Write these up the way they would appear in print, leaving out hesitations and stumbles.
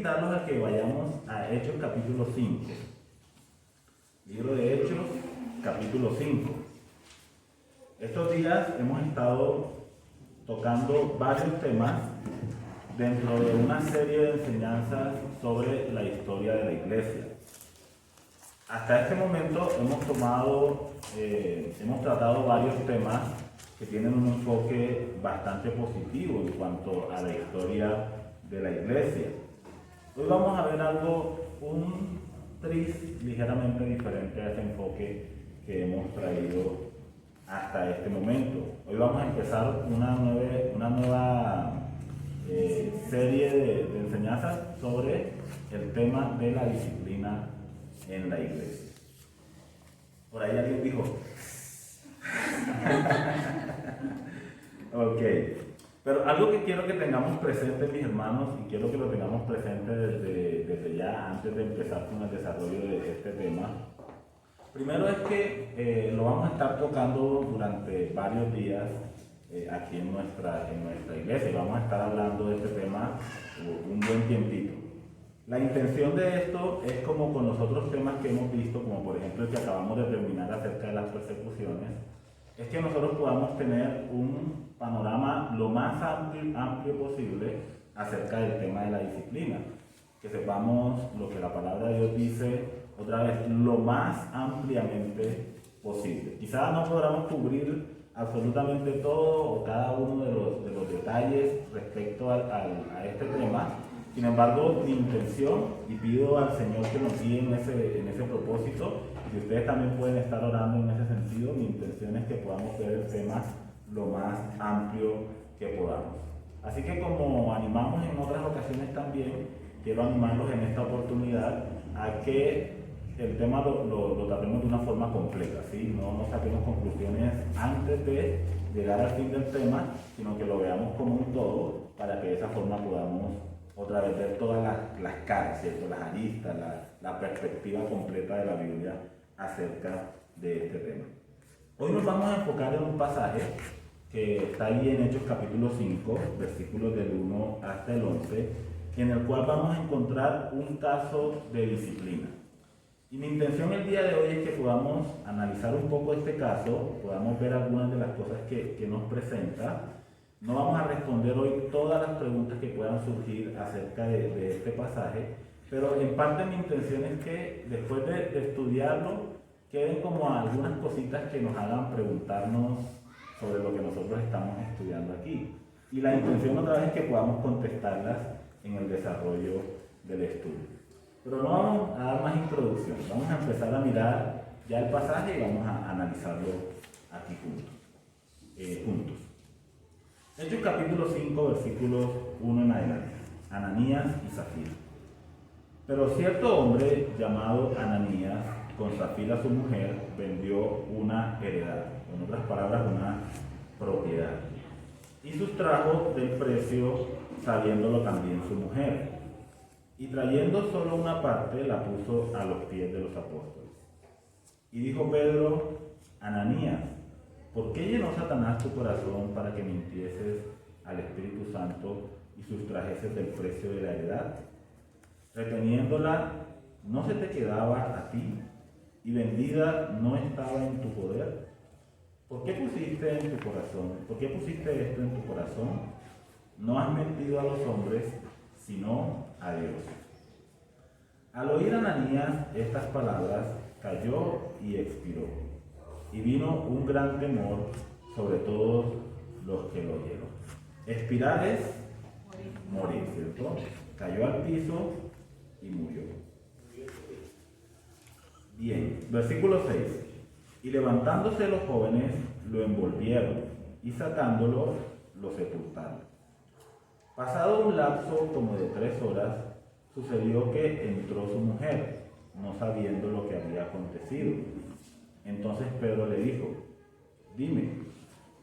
invitarlos a que vayamos a Hechos capítulo 5. Libro de Hechos capítulo 5. Estos días hemos estado tocando varios temas dentro de una serie de enseñanzas sobre la historia de la iglesia. Hasta este momento hemos tratado varios temas que tienen un enfoque bastante positivo en cuanto a la historia de la iglesia. Hoy vamos a ver un tris ligeramente diferente a ese enfoque que hemos traído hasta este momento. Hoy vamos a empezar una nueva serie de enseñanzas sobre el tema de la disciplina en la iglesia. Por ahí alguien dijo ok, pero algo que quiero que tengamos presente, mis hermanos, y quiero que lo tengamos presente desde ya, antes de empezar con el desarrollo de este tema. Primero es que lo vamos a estar tocando durante varios días aquí en nuestra iglesia, y vamos a estar hablando de este tema un buen tiempito. La intención de esto es, como con los otros temas que hemos visto, como por ejemplo el que acabamos de terminar acerca de las persecuciones, es que nosotros podamos tener un panorama lo más amplio posible acerca del tema de la disciplina. Que sepamos lo que la palabra de Dios dice, otra vez, lo más ampliamente posible. Quizás no podamos cubrir absolutamente todo o cada uno de los detalles respecto a este tema. Sin embargo, mi intención, y pido al Señor que nos guíe en ese propósito, y ustedes también pueden estar orando en ese sentido, mi intención es que podamos ver el tema lo más amplio que podamos. Así que, como animamos en otras ocasiones también, quiero animarlos en esta oportunidad a que el tema lo tratemos de una forma completa, ¿sí? No saquemos conclusiones antes de llegar al fin del tema, sino que lo veamos como un todo, para que de esa forma podamos otra vez ver todas las caras, ¿cierto? Las aristas, la perspectiva completa de la Biblia acerca de este tema. Hoy nos vamos a enfocar en un pasaje que está ahí en Hechos capítulo 5, versículos del 1 hasta el 11, en el cual vamos a encontrar un caso de disciplina. Y mi intención el día de hoy es que podamos analizar un poco este caso, podamos ver algunas de las cosas que nos presenta. No vamos a responder hoy todas las preguntas que puedan surgir acerca de este pasaje, pero en parte mi intención es que después de estudiarlo queden como algunas cositas que nos hagan preguntarnos sobre lo que nosotros estamos estudiando aquí. Y la intención otra vez es que podamos contestarlas en el desarrollo del estudio. Pero no vamos a dar más introducción, vamos a empezar a mirar ya el pasaje y vamos a analizarlo aquí juntos. Hechos capítulo 5, versículos 1 en adelante. Ananías y Zafira. Pero cierto hombre llamado Ananías, con Zafira su mujer, vendió una heredad, en otras palabras, una propiedad, y sustrajo del precio, sabiéndolo también su mujer. Y trayendo solo una parte, la puso a los pies de los apóstoles. Y dijo Pedro: Ananías, ¿por qué llenó Satanás tu corazón para que mintieses al Espíritu Santo y sustrajeses del precio de la heredad? Reteniéndola, ¿no se te quedaba a ti? ¿Y vendida no estaba en tu poder? ¿Por qué pusiste esto en tu corazón? No has mentido a los hombres, sino a Dios. Al oír Ananías estas palabras, cayó y expiró. Y vino un gran temor sobre todos los que lo oyeron. Expirar es morir, ¿cierto? Cayó al piso y murió. Bien, versículo 6. Y levantándose los jóvenes, lo envolvieron, y sacándolo, lo sepultaron. Pasado un lapso como de 3 horas, sucedió que entró su mujer, no sabiendo lo que había acontecido. Entonces Pedro le dijo: Dime,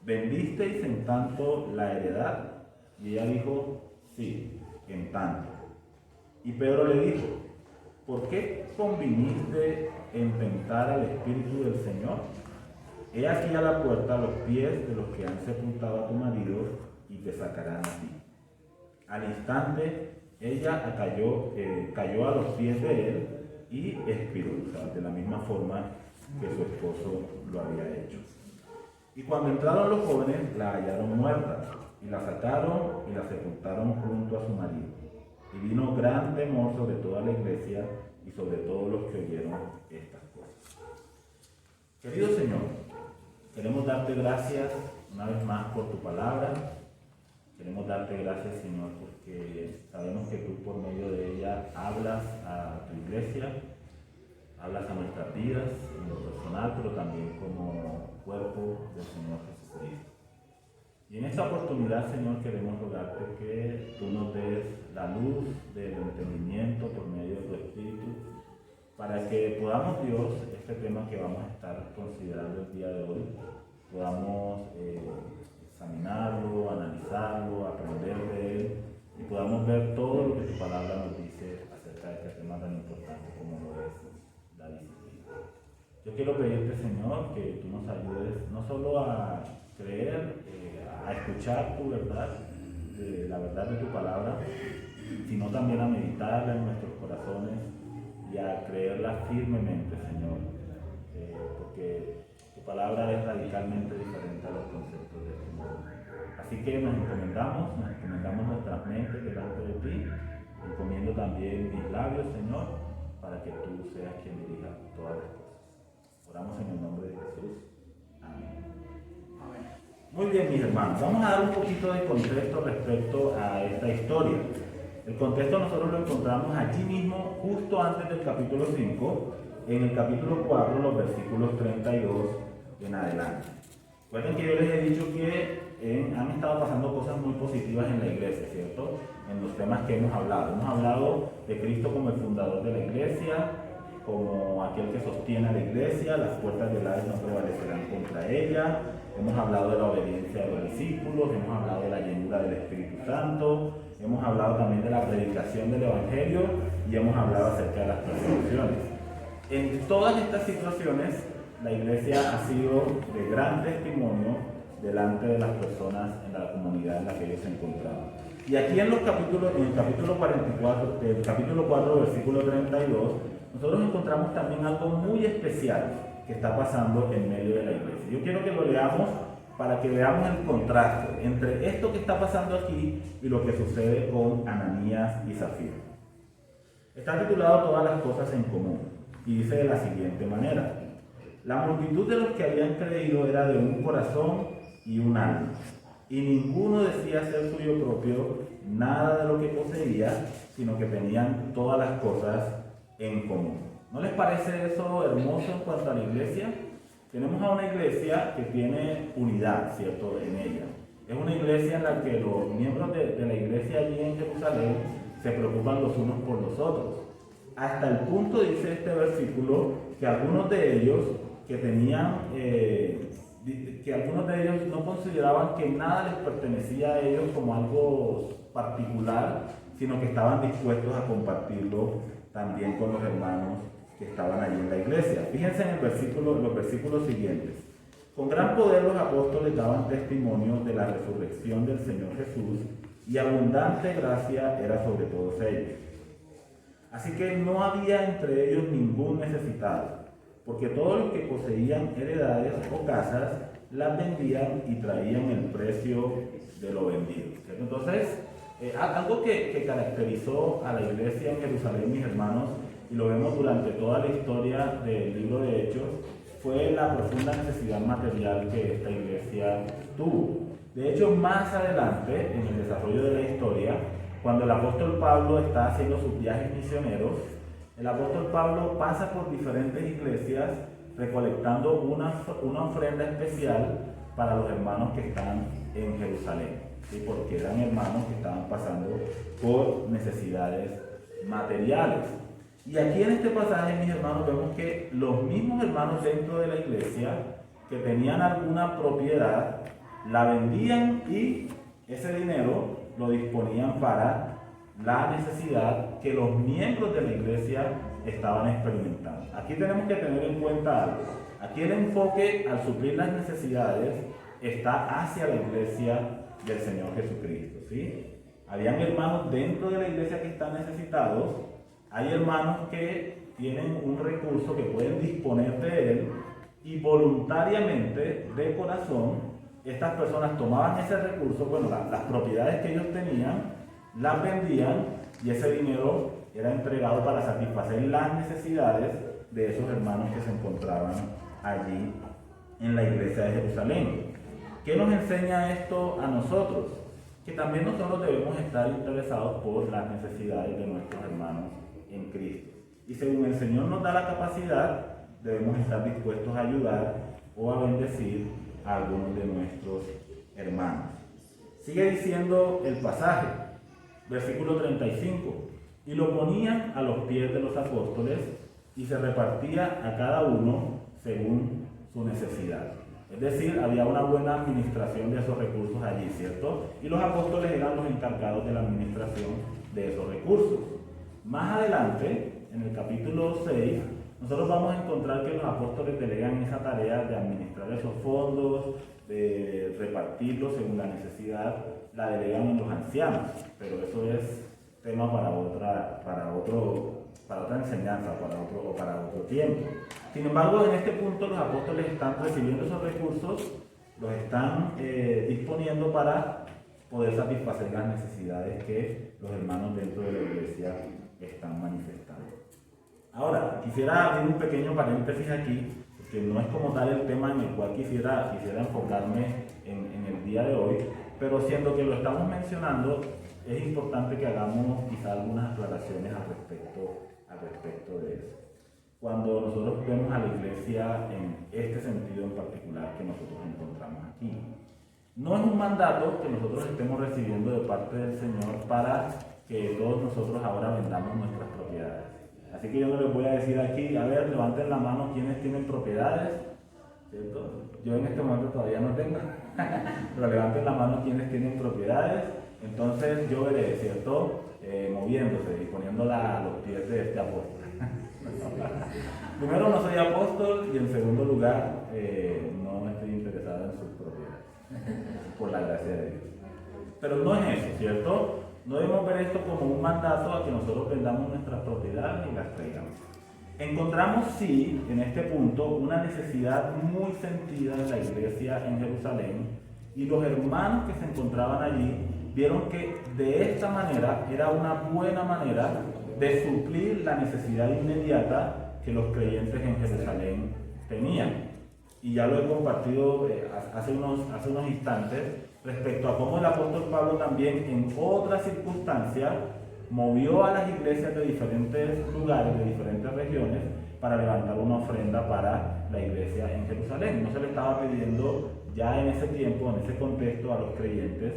¿vendisteis en tanto la heredad? Y ella dijo: Sí, en tanto. Y Pedro le dijo: ¿Por qué conviniste en tentar al Espíritu del Señor? He aquí a la puerta los pies de los que han sepultado a tu marido, y te sacarán a ti. Al instante ella cayó a los pies de él y expiró, o sea, de la misma forma que su esposo lo había hecho. Y cuando entraron los jóvenes, la hallaron muerta, y la sacaron y la sepultaron junto a su marido. Y vino gran temor sobre toda la iglesia y sobre todos los que oyeron estas cosas. Querido Señor, queremos darte gracias una vez más por tu palabra. Queremos darte gracias, Señor, porque sabemos que tú por medio de ella hablas a tu iglesia, hablas a nuestras vidas, en lo personal, pero también como cuerpo del Señor Jesucristo. Y en esta oportunidad, Señor, queremos rogarte que tú nos des la luz del entendimiento por medio de tu Espíritu, para que podamos, Dios, este tema que vamos a estar considerando el día de hoy, podamos examinarlo, analizarlo, aprender de él, y podamos ver todo lo que tu palabra nos dice acerca de este tema tan importante como lo es la disciplina. Yo quiero pedirte, Señor, que tú nos ayudes no solo a creer, a escuchar tu verdad, la verdad de tu palabra, sino también a meditarla en nuestros corazones y a creerla firmemente, Señor, porque tu palabra es radicalmente diferente a los conceptos de este mundo. Así que nos encomendamos nuestras mentes delante de ti, encomiendo también mis labios, Señor, para que tú seas quien dirija todas las cosas. Oramos en el nombre de Jesús. Amén. Muy bien, mis hermanos, vamos a dar un poquito de contexto respecto a esta historia. El contexto nosotros lo encontramos allí mismo, justo antes del capítulo 5, en el capítulo 4, los versículos 32 en adelante. Recuerden que yo les he dicho que han estado pasando cosas muy positivas en la iglesia, ¿cierto? En los temas que hemos hablado. Hemos hablado de Cristo como el fundador de la iglesia, como aquel que sostiene a la iglesia, las puertas del Hades no prevalecerán contra ella. Hemos hablado de la obediencia de los discípulos, hemos hablado de la llenura del Espíritu Santo, hemos hablado también de la predicación del Evangelio y hemos hablado acerca de las persecuciones. En todas estas situaciones, la iglesia ha sido de gran testimonio delante de las personas en la comunidad en la que ellos se encontraban. Y aquí en el capítulo 44, del capítulo 4, versículo 32, nosotros encontramos también algo muy especial que está pasando en medio de la iglesia. Yo quiero que lo leamos para que veamos el contraste entre esto que está pasando aquí y lo que sucede con Ananías y Zafira. Está titulado Todas las cosas en común y dice de la siguiente manera: la multitud de los que habían creído era de un corazón y un alma, y ninguno decía ser suyo propio nada de lo que poseía, sino que tenían todas las cosas en común. ¿No les parece eso hermoso en cuanto a la iglesia? Tenemos a una iglesia que tiene unidad, ¿cierto?, en ella. Es una iglesia en la que los miembros de la iglesia allí en Jerusalén se preocupan los unos por los otros. Hasta el punto, dice este versículo, que algunos de ellos no consideraban que nada les pertenecía a ellos como algo particular, sino que estaban dispuestos a compartirlo también con los hermanos que estaban allí en la iglesia. Fíjense en los versículos siguientes. Con gran poder los apóstoles daban testimonio de la resurrección del Señor Jesús, y abundante gracia era sobre todos ellos. Así que no había entre ellos ningún necesitado, porque todos los que poseían heredades o casas las vendían y traían el precio de lo vendido, ¿cierto? Entonces, algo que caracterizó a la iglesia en Jerusalén, mis hermanos, y lo vemos durante toda la historia del libro de Hechos, fue la profunda necesidad material que esta iglesia tuvo. De hecho, más adelante, en el desarrollo de la historia, cuando el apóstol Pablo está haciendo sus viajes misioneros, el apóstol Pablo pasa por diferentes iglesias recolectando una ofrenda especial para los hermanos que están en Jerusalén, ¿sí? Porque eran hermanos que estaban pasando por necesidades materiales. Y aquí en este pasaje, mis hermanos, vemos que los mismos hermanos dentro de la iglesia que tenían alguna propiedad, la vendían y ese dinero lo disponían para la necesidad que los miembros de la iglesia estaban experimentando. Aquí tenemos que tener en cuenta algo. Aquí el enfoque al suplir las necesidades está hacia la iglesia del Señor Jesucristo, ¿sí? Habían hermanos dentro de la iglesia que están necesitados, hay hermanos que tienen un recurso que pueden disponer de él y voluntariamente, de corazón, estas personas tomaban ese recurso, bueno, las propiedades que ellos tenían, las vendían y ese dinero era entregado para satisfacer las necesidades de esos hermanos que se encontraban allí en la iglesia de Jerusalén. ¿Qué nos enseña esto a nosotros? Que también nosotros debemos estar interesados por las necesidades de nuestros hermanos en Cristo. Y según el Señor nos da la capacidad, debemos estar dispuestos a ayudar o a bendecir a algunos de nuestros hermanos. Sigue diciendo el pasaje, versículo 35, y lo ponían a los pies de los apóstoles y se repartía a cada uno según su necesidad. Es decir, había una buena administración de esos recursos allí, ¿cierto? Y los apóstoles eran los encargados de la administración de esos recursos. Más adelante, en el capítulo 6, nosotros vamos a encontrar que los apóstoles delegan esa tarea de administrar esos fondos, de repartirlos según la necesidad, la delegan en los ancianos, pero eso es tema para otra enseñanza, para otro tiempo. Sin embargo, en este punto los apóstoles están recibiendo esos recursos, los están disponiendo para poder satisfacer las necesidades que los hermanos dentro de la iglesia están manifestando. Ahora, quisiera abrir un pequeño paréntesis aquí, porque no es como tal el tema en el cual quisiera enfocarme en el día de hoy, pero siendo que lo estamos mencionando, es importante que hagamos quizá algunas aclaraciones al respecto de eso. Cuando nosotros vemos a la iglesia en este sentido en particular que nosotros encontramos aquí, no es un mandato que nosotros estemos recibiendo de parte del Señor para que todos nosotros ahora vendamos nuestras propiedades. Así que yo no les voy a decir aquí, a ver, levanten la mano quienes tienen propiedades, ¿cierto? Yo en este momento todavía no tengo, pero levanten la mano quienes tienen propiedades, entonces yo veré, ¿cierto? Moviéndose y poniéndola a los pies de este apóstol. Primero, no soy apóstol y en segundo lugar, no estoy interesado en sus propiedades, por la gracia de Dios. Pero no es eso, ¿cierto? No debemos ver esto como un mandato a que nosotros vendamos nuestras propiedades y las traigamos. Encontramos, sí, en este punto, una necesidad muy sentida en la iglesia en Jerusalén, y los hermanos que se encontraban allí vieron que de esta manera era una buena manera de suplir la necesidad inmediata que los creyentes en Jerusalén tenían. Y ya lo he compartido hace unos instantes respecto a cómo el apóstol Pablo también en otras circunstancias movió a las iglesias de diferentes lugares, de diferentes regiones, para levantar una ofrenda para la iglesia en Jerusalén. No se le estaba pidiendo ya en ese tiempo, en ese contexto, a los creyentes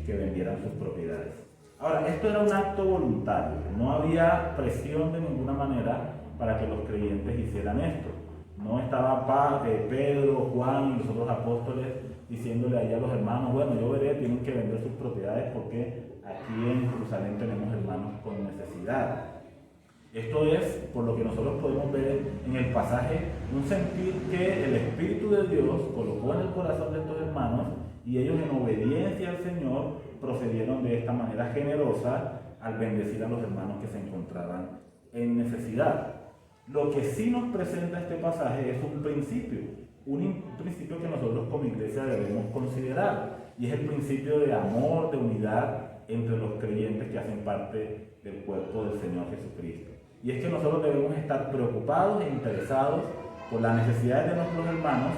que vendieran sus propiedades. Ahora, esto era un acto voluntario, no había presión de ninguna manera para que los creyentes hicieran esto. No estaba Pedro, Juan y los otros apóstoles diciéndole ahí a los hermanos, bueno, yo veré, tienen que vender sus propiedades porque aquí en Jerusalén tenemos hermanos con necesidad. Esto es, por lo que nosotros podemos ver en el pasaje, un sentir que el Espíritu de Dios colocó en el corazón de estos hermanos y ellos en obediencia al Señor procedieron de esta manera generosa al bendecir a los hermanos que se encontraban en necesidad. Lo que sí nos presenta este pasaje es un principio que nosotros como iglesia debemos considerar, y es el principio de amor, de unidad entre los creyentes que hacen parte del cuerpo del Señor Jesucristo. Y es que nosotros debemos estar preocupados e interesados por las necesidades de nuestros hermanos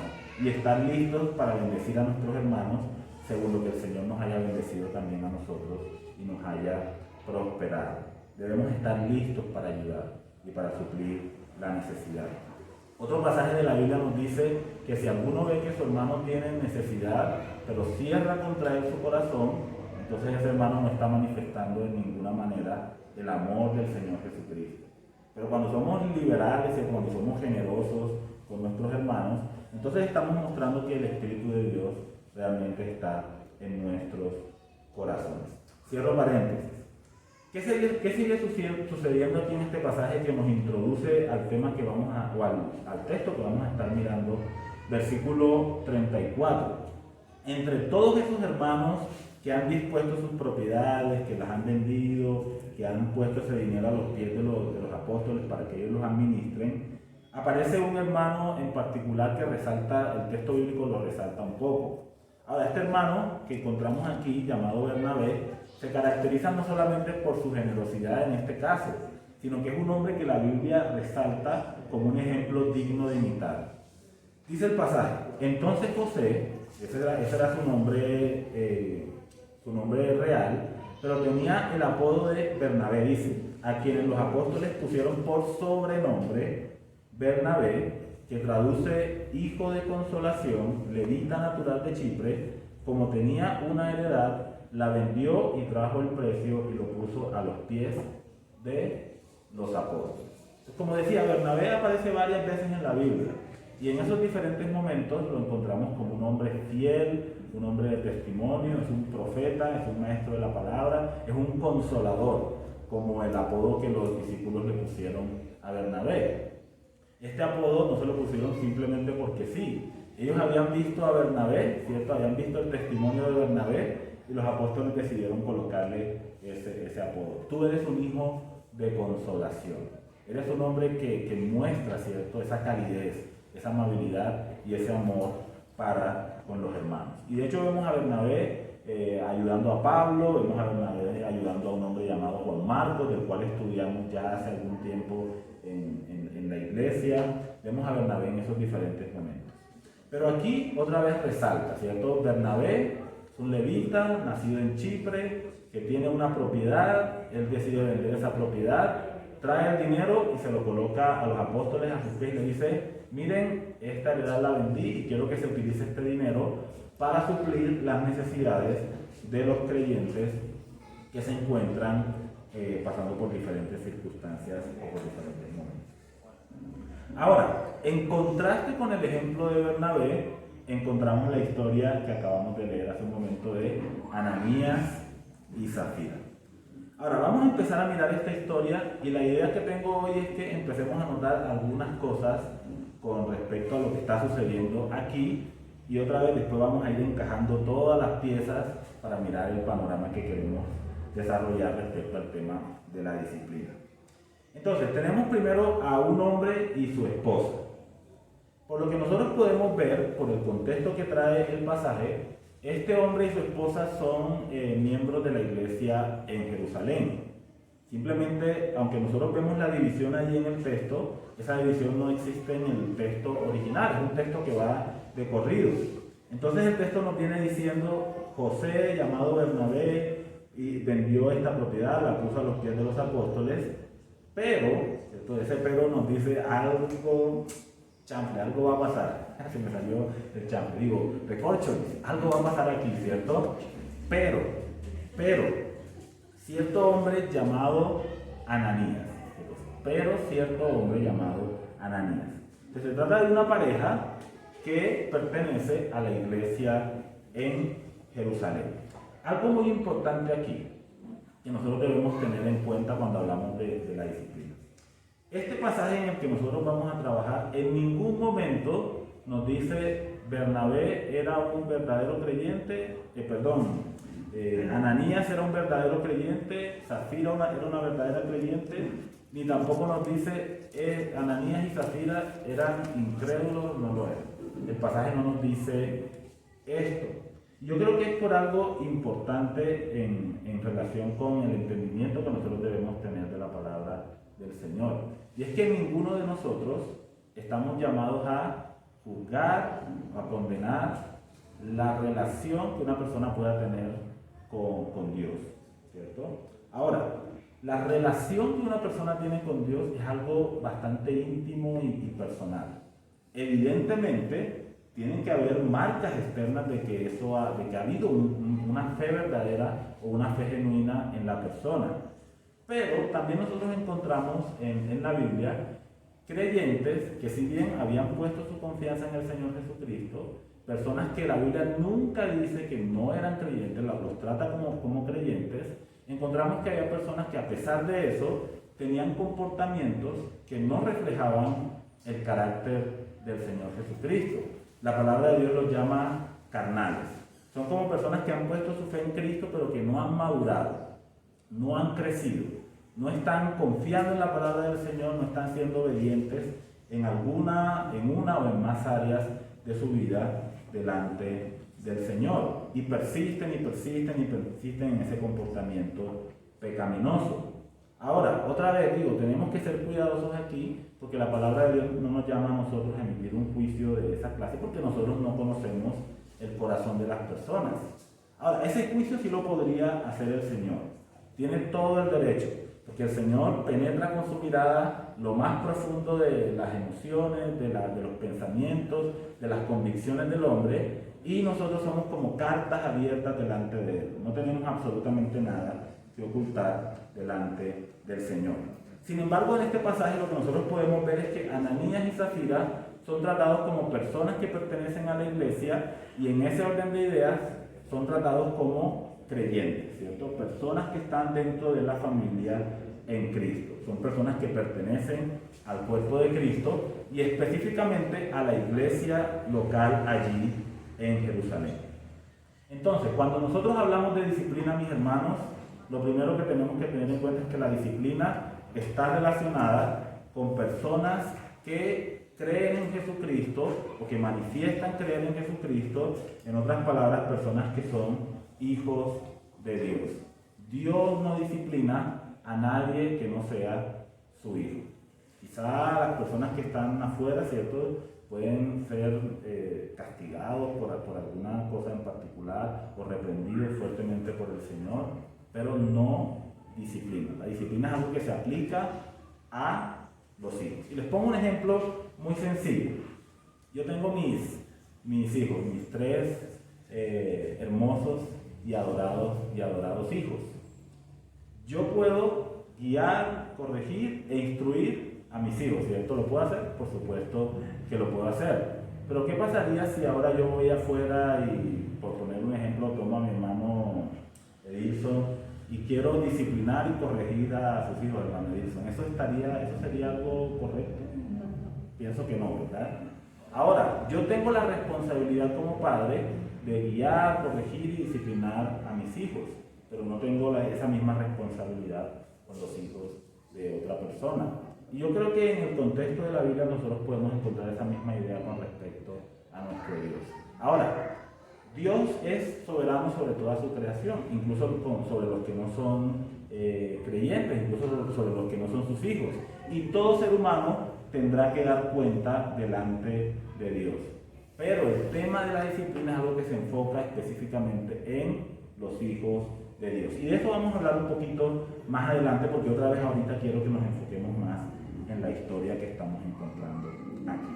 y estar listos para bendecir a nuestros hermanos según lo que el Señor nos haya bendecido también a nosotros y nos haya prosperado. Debemos estar listos para ayudar y para suplir la necesidad. Otro pasaje de la Biblia nos dice que si alguno ve que su hermano tiene necesidad, pero cierra contra él su corazón, entonces ese hermano no está manifestando de ninguna manera el amor del Señor Jesucristo. Pero cuando somos liberales y cuando somos generosos con nuestros hermanos, entonces estamos mostrando que el Espíritu de Dios realmente está en nuestros corazones. Cierro paréntesis. ¿Qué sigue sucediendo aquí en este pasaje que nos introduce al tema que vamos o al texto que vamos a estar mirando? Versículo 34. Entre todos esos hermanos que han dispuesto sus propiedades, que las han vendido, que han puesto ese dinero a los pies de los apóstoles para que ellos los administren, aparece un hermano en particular que resalta, el texto bíblico lo resalta un poco. Ahora, este hermano que encontramos aquí, llamado Bernabé, se caracteriza no solamente por su generosidad en este caso, sino que es un hombre que la Biblia resalta como un ejemplo digno de imitar. Dice el pasaje: entonces José, ese era su nombre real, pero tenía el apodo de Bernabé, dice, a quienes los apóstoles pusieron por sobrenombre Bernabé, que traduce hijo de consolación, levita natural de Chipre. Como tenía una heredad, la vendió y trajo el precio y lo puso a los pies de los apóstoles. Como decía, Bernabé aparece varias veces en la Biblia y en esos diferentes momentos lo encontramos como un hombre fiel, un hombre de testimonio, es un profeta, es un maestro de la palabra, es un consolador, como el apodo que los discípulos le pusieron a Bernabé. Este apodo no se lo pusieron simplemente porque sí. Ellos habían visto a Bernabé, ¿cierto? Habían visto el testimonio de Bernabé y los apóstoles decidieron colocarle ese apodo. Tú eres un hijo de consolación. Eres un hombre que muestra, ¿cierto?, esa calidez, esa amabilidad y ese amor para con los hermanos. Y de hecho vemos a Bernabé ayudando a Pablo, vemos a Bernabé ayudando a un hombre llamado Juan Marcos, del cual estudiamos ya hace algún tiempo en la iglesia. Vemos a Bernabé en esos diferentes momentos. Pero aquí otra vez resalta, ¿cierto? Bernabé es un levita, nacido en Chipre, que tiene una propiedad, él decide vender esa propiedad, trae el dinero y se lo coloca a los apóstoles a sus pies y le dice: miren, esta heredad la vendí y quiero que se utilice este dinero para suplir las necesidades de los creyentes que se encuentran pasando por diferentes circunstancias o por diferentes momentos. Ahora, en contraste con el ejemplo de Bernabé, encontramos la historia que acabamos de leer hace un momento de Ananías y Zafira. Ahora, vamos a empezar a mirar esta historia y la idea que tengo hoy es que empecemos a notar algunas cosas con respecto a lo que está sucediendo aquí y otra vez después vamos a ir encajando todas las piezas para mirar el panorama que queremos desarrollar respecto al tema de la disciplina. Entonces, tenemos primero a un hombre y su esposa. Por lo que nosotros podemos ver, por el contexto que trae el pasaje, este hombre y su esposa son miembros de la iglesia en Jerusalén. Simplemente, aunque nosotros vemos la división allí en el texto, esa división no existe en el texto original, es un texto que va de corrido. Entonces el texto nos viene diciendo: José, llamado Bernabé, y vendió esta propiedad, la puso a los pies de los apóstoles, pero, ese pero nos dice algo chample, algo va a pasar. Se me salió el chample, digo, recorcholis, algo va a pasar aquí, ¿cierto? Pero, cierto hombre llamado Ananías. Entonces, se trata de una pareja que pertenece a la iglesia en Jerusalén. Algo muy importante aquí, que nosotros debemos tener en cuenta cuando hablamos de la disciplina. Este pasaje en el que nosotros vamos a trabajar, en ningún momento nos dice Bernabé era un verdadero creyente, Ananías era un verdadero creyente, Zafira era una verdadera creyente, ni tampoco nos dice Ananías y Zafira eran incrédulos, no lo eran. El pasaje no nos dice esto. Yo creo que es por algo importante en relación con el entendimiento que nosotros debemos tener de la palabra del Señor. Y es que ninguno de nosotros estamos llamados a juzgar, a condenar la relación que una persona pueda tener con Dios, ¿cierto? Ahora, la relación que una persona tiene con Dios es algo bastante íntimo y personal. Evidentemente, tienen que haber marcas externas de que ha habido una fe verdadera o una fe genuina en la persona. Pero también nosotros encontramos en la Biblia creyentes que, si bien habían puesto su confianza en el Señor Jesucristo, personas que la Biblia nunca dice que no eran creyentes, los trata como creyentes, encontramos que había personas que, a pesar de eso, tenían comportamientos que no reflejaban el carácter del Señor Jesucristo. La palabra de Dios los llama carnales. Son como personas que han puesto su fe en Cristo, pero que no han madurado, no han crecido, no están confiando en la palabra del Señor, no están siendo obedientes en una o en más áreas de su vida delante del Señor. Y persisten en ese comportamiento pecaminoso. Ahora, otra vez digo, tenemos que ser cuidadosos aquí, porque la palabra de Dios no nos llama a nosotros a emitir un juicio de esa clase, porque nosotros no conocemos el corazón de las personas. Ahora, ese juicio sí lo podría hacer el Señor. Tiene todo el derecho, porque el Señor penetra con su mirada lo más profundo de las emociones, de los pensamientos, de las convicciones del hombre, y nosotros somos como cartas abiertas delante de Él. No tenemos absolutamente nada que ocultar delante del Señor. Sin embargo, en este pasaje lo que nosotros podemos ver es que Ananías y Zafira son tratados como personas que pertenecen a la iglesia, y en ese orden de ideas son tratados como creyentes, ¿cierto? Personas que están dentro de la familia en Cristo. Son personas que pertenecen al cuerpo de Cristo y específicamente a la iglesia local allí en Jerusalén. Entonces, cuando nosotros hablamos de disciplina, mis hermanos, lo primero que tenemos que tener en cuenta es que la disciplina está relacionada con personas que creen en Jesucristo o que manifiestan creer en Jesucristo, en otras palabras, personas que son hijos de Dios. Dios no disciplina a nadie que no sea su hijo. Quizá las personas que están afuera, ¿cierto?, pueden ser castigados por alguna cosa en particular o reprendidos fuertemente por el Señor, pero no disciplina. La disciplina es algo que se aplica a los hijos. Y les pongo un ejemplo muy sencillo. Yo tengo mis hijos, mis tres hermosos y adorados hijos. Yo puedo guiar, corregir e instruir a mis hijos, ¿cierto? ¿Lo puedo hacer? Por supuesto que lo puedo hacer. Pero ¿qué pasaría si ahora yo voy afuera y, por poner un ejemplo, tomo a mi hermano Edilson y quiero disciplinar y corregir a sus hijos, hermano Edilson? ¿Eso sería algo correcto? Pienso que no, ¿verdad? Ahora, yo tengo la responsabilidad como padre de guiar, corregir y disciplinar a mis hijos, pero no tengo esa misma responsabilidad con los hijos de otra persona. Y yo creo que en el contexto de la Biblia nosotros podemos encontrar esa misma idea con respecto a nuestro Dios. Ahora, Dios es soberano sobre toda su creación, incluso sobre los que no son creyentes, incluso sobre los que no son sus hijos. Y todo ser humano tendrá que dar cuenta delante de Dios. Pero el tema de la disciplina es algo que se enfoca específicamente en los hijos de Dios. Y de eso vamos a hablar un poquito más adelante, porque otra vez ahorita quiero que nos enfoquemos más en la historia que estamos encontrando aquí.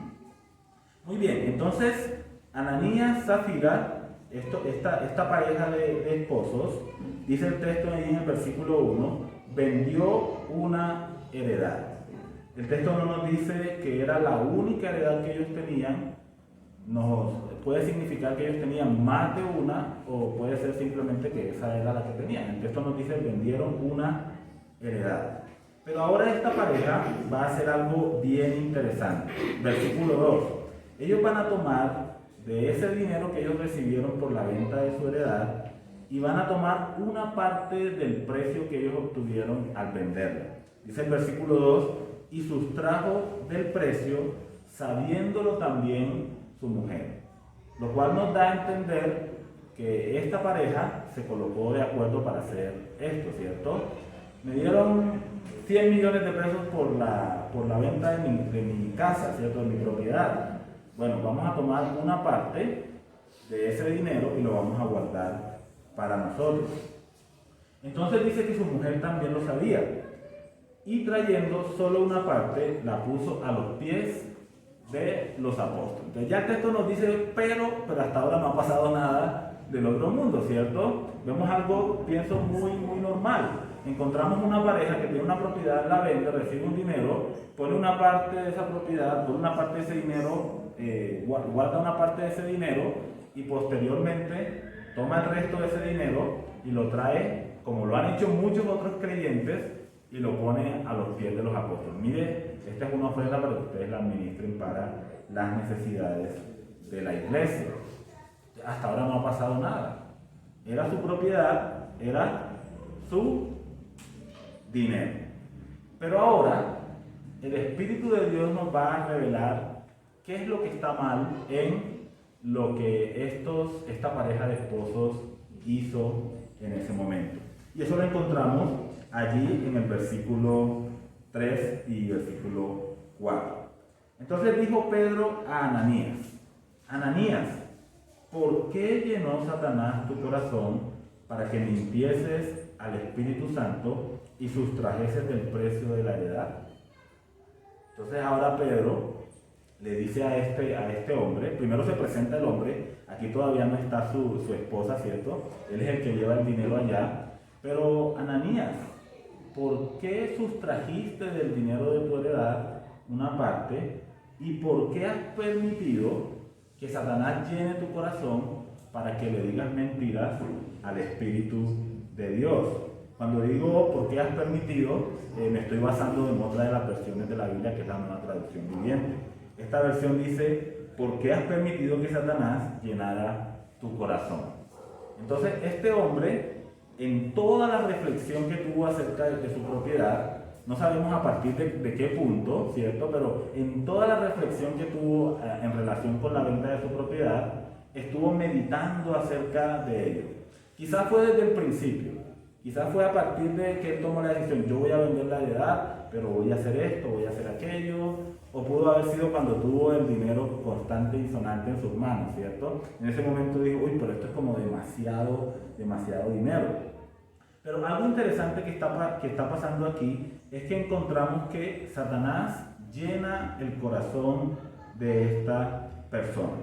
Muy bien, entonces Ananías, Zafira, esta pareja de esposos, dice el texto ahí en el versículo 1, vendió una heredad. El texto no nos dice que era la única heredad que ellos tenían. Nos puede significar que ellos tenían más de una, o puede ser simplemente que esa era la que tenían. El texto nos dice vendieron una heredad. Pero ahora esta pareja va a hacer algo bien interesante. Versículo 2. Ellos van a tomar de ese dinero que ellos recibieron por la venta de su heredad y van a tomar una parte del precio que ellos obtuvieron al venderla. Dice el versículo 2, y sustrajo del precio, sabiéndolo también su mujer. Lo cual nos da a entender que esta pareja se colocó de acuerdo para hacer esto, ¿cierto? Me dieron 100 millones de pesos por la venta de mi casa, ¿cierto? De mi propiedad. Bueno, vamos a tomar una parte de ese dinero y lo vamos a guardar para nosotros. Entonces dice que su mujer también lo sabía. Y trayendo solo una parte, la puso a los pies de los apóstoles. Entonces ya el texto nos dice, pero hasta ahora no ha pasado nada del otro mundo, ¿cierto? Vemos algo, pienso, muy normal. Encontramos una pareja que tiene una propiedad, la vende, recibe un dinero, pone una parte de esa propiedad, pone una parte de ese dinero, guarda una parte de ese dinero y posteriormente toma el resto de ese dinero y lo trae, como lo han hecho muchos otros creyentes, y lo pone a los pies de los apóstoles. Mire, esta es una ofrenda para que ustedes la administren para las necesidades de la iglesia. hasta ahora no ha pasado nada. Era su propiedad, era su dinero. Pero ahora el Espíritu de Dios nos va a revelar qué es lo que está mal en lo que esta pareja de esposos hizo en ese momento. Y eso lo encontramos allí en el versículo 3 y versículo 4. Entonces dijo Pedro a Ananías: Ananías, ¿por qué llenó Satanás tu corazón para que mintieses al Espíritu Santo y sustrajeses del precio de la heredad? Entonces ahora Pedro le dice a este hombre, primero se presenta el hombre, aquí todavía no está su esposa, ¿cierto? Él es el que lleva el dinero allá, pero Ananías, ¿por qué sustrajiste del dinero de tu heredad una parte? ¿Y por qué has permitido que Satanás llene tu corazón para que le digas mentiras al Espíritu de Dios? Cuando digo por qué has permitido, me estoy basando en otra de las versiones de la Biblia, que es la Nueva Traducción Viviente. Esta versión dice: ¿por qué has permitido que Satanás llenara tu corazón? Entonces este hombre, en toda la reflexión que tuvo acerca de su propiedad, no sabemos a partir de qué punto, ¿cierto? Pero en toda la reflexión que tuvo en relación con la venta de su propiedad, estuvo meditando acerca de ello. Quizás fue desde el principio, quizás fue a partir de que él tomó la decisión: yo voy a vender la heredad, pero voy a hacer esto, voy a hacer aquello. O pudo haber sido cuando tuvo el dinero constante y sonante en sus manos, ¿cierto? En ese momento dijo: uy, pero esto es como demasiado dinero. Pero algo interesante que está pasando aquí es que encontramos que Satanás llena el corazón de esta persona.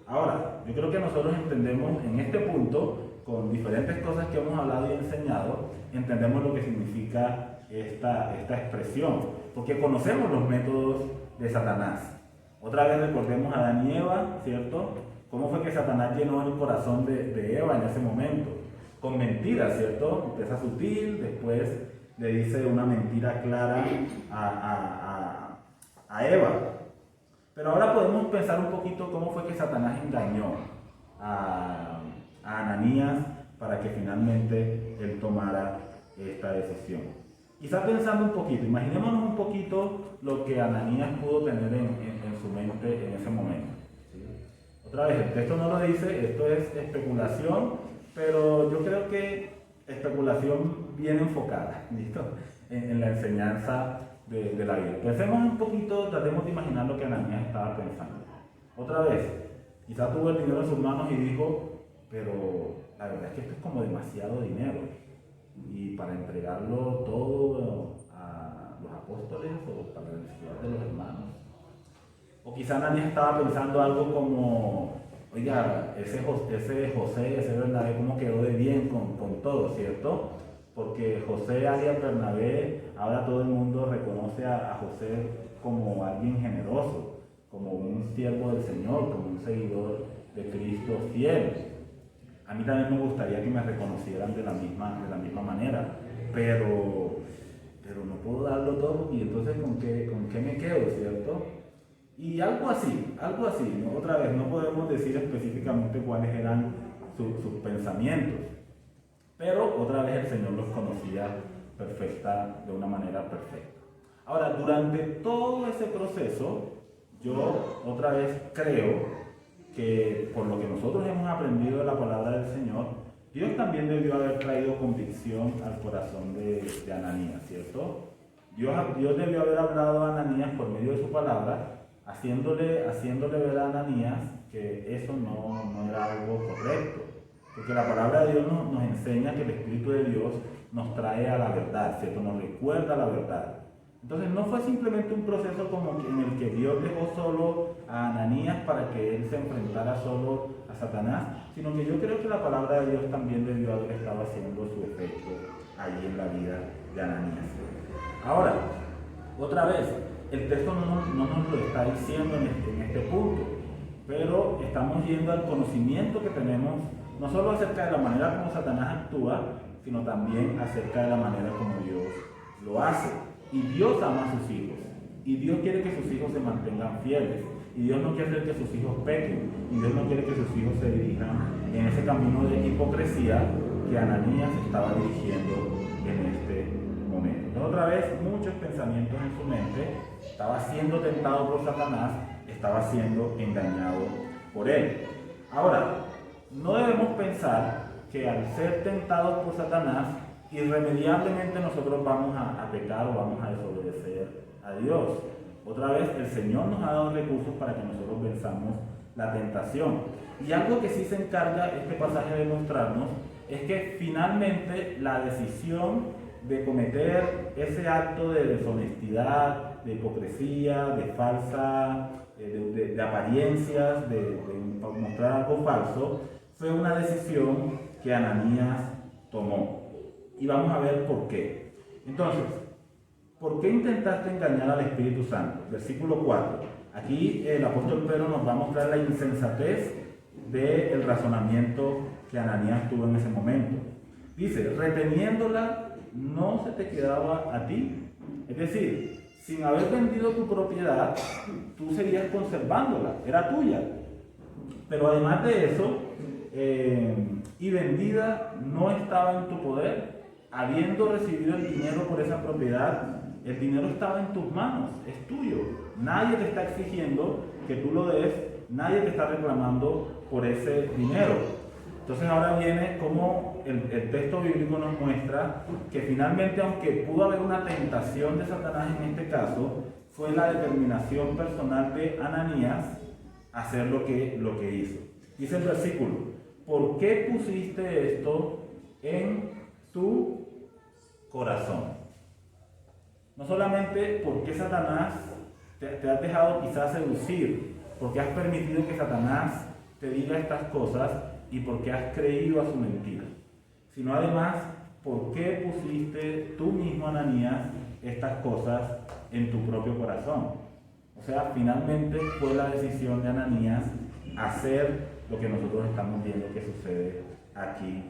Ahora, yo creo que nosotros entendemos en este punto, con diferentes cosas que hemos hablado y enseñado, entendemos lo que significa esta expresión, porque conocemos los métodos de Satanás. Otra vez recordemos a Adán y Eva, ¿cierto? ¿Cómo fue que Satanás llenó el corazón de Eva en ese momento? Con mentiras, ¿cierto? Empieza sutil, después le dice una mentira clara a Eva. Pero ahora podemos pensar un poquito cómo fue que Satanás engañó a Ananías para que finalmente él tomara esta decisión. Quizá pensando un poquito, imaginémonos un poquito lo que Ananías pudo tener en su mente en ese momento, ¿sí? Otra vez, el texto no lo dice, esto es especulación, pero yo creo que especulación bien enfocada, ¿listo? En la enseñanza de la Biblia. Pensemos un poquito, tratemos de imaginar lo que Ananías estaba pensando. Otra vez, quizá tuvo el dinero en sus manos y dijo: pero la verdad es que esto es como demasiado dinero, y para entregarlo todo a los apóstoles o para la necesidad de los hermanos. O quizá Ananías estaba pensando algo como: oiga, ese José, ese Bernabé, ¿cómo quedó de bien con todo, cierto? Porque José alias Bernabé, ahora todo el mundo reconoce a José como alguien generoso, como un siervo del Señor, como un seguidor de Cristo fiel. A mí también me gustaría que me reconocieran de la misma manera, pero no puedo darlo todo, y entonces ¿con qué me quedo, cierto? Y algo así, ¿no? Otra vez, no podemos decir específicamente cuáles eran sus pensamientos, pero otra vez el Señor los conocía de una manera perfecta. Ahora, durante todo ese proceso, yo otra vez creo que por lo que nosotros hemos aprendido de la palabra del Señor, Dios también debió haber traído convicción al corazón de Ananías, ¿cierto? Dios debió haber hablado a Ananías por medio de su palabra, haciéndole ver a Ananías que eso no era algo correcto. Porque la palabra de Dios nos enseña que el Espíritu de Dios nos trae a la verdad, ¿cierto? Nos recuerda la verdad. Entonces no fue simplemente un proceso como en el que Dios dejó solo a Ananías para que él se enfrentara solo a Satanás, sino que yo creo que la palabra de Dios también debió haber estado haciendo su efecto allí en la vida de Ananías. Ahora, otra vez, el texto no nos lo está diciendo en este punto, pero estamos yendo al conocimiento que tenemos, no solo acerca de la manera como Satanás actúa, sino también acerca de la manera como Dios lo hace. Y Dios ama a sus hijos, y Dios quiere que sus hijos se mantengan fieles. y Dios no quiere que sus hijos pequen, y Dios no quiere que sus hijos se dirijan en ese camino de hipocresía que Ananías estaba dirigiendo en este momento. Entonces, otra vez, muchos pensamientos en su mente, estaba siendo tentado por Satanás, estaba siendo engañado por él. Ahora, no debemos pensar que al ser tentados por Satanás, irremediablemente nosotros vamos a pecar o vamos a desobedecer a Dios. Otra vez, el Señor nos ha dado recursos para que nosotros venzamos la tentación. Y algo que sí se encarga este pasaje de mostrarnos es que finalmente la decisión de cometer ese acto de deshonestidad, de hipocresía, de falsa, de apariencias, de mostrar algo falso, fue una decisión que Ananías tomó. Y vamos a ver por qué. Entonces, ¿por qué intentaste engañar al Espíritu Santo? Versículo 4. Aquí el apóstol Pedro nos va a mostrar la insensatez del razonamiento que Ananías tuvo en ese momento. Dice, reteniéndola no se te quedaba a ti. Es decir, sin haber vendido tu propiedad, tú seguías conservándola, era tuya. Pero además de eso, y vendida no estaba en tu poder, habiendo recibido el dinero por esa propiedad, el dinero estaba en tus manos, es tuyo. Nadie te está exigiendo que tú lo des, nadie te está reclamando por ese dinero. Entonces ahora viene como el texto bíblico nos muestra que finalmente, aunque pudo haber una tentación de Satanás en este caso, fue la determinación personal de Ananías hacer lo que hizo. Dice el versículo, ¿por qué pusiste esto en tu corazón? No solamente porque Satanás te has dejado quizás seducir, porque has permitido que Satanás te diga estas cosas y porque has creído a su mentira, sino además, ¿por qué pusiste tú mismo, Ananías, estas cosas en tu propio corazón? O sea, finalmente fue la decisión de Ananías hacer lo que nosotros estamos viendo que sucede aquí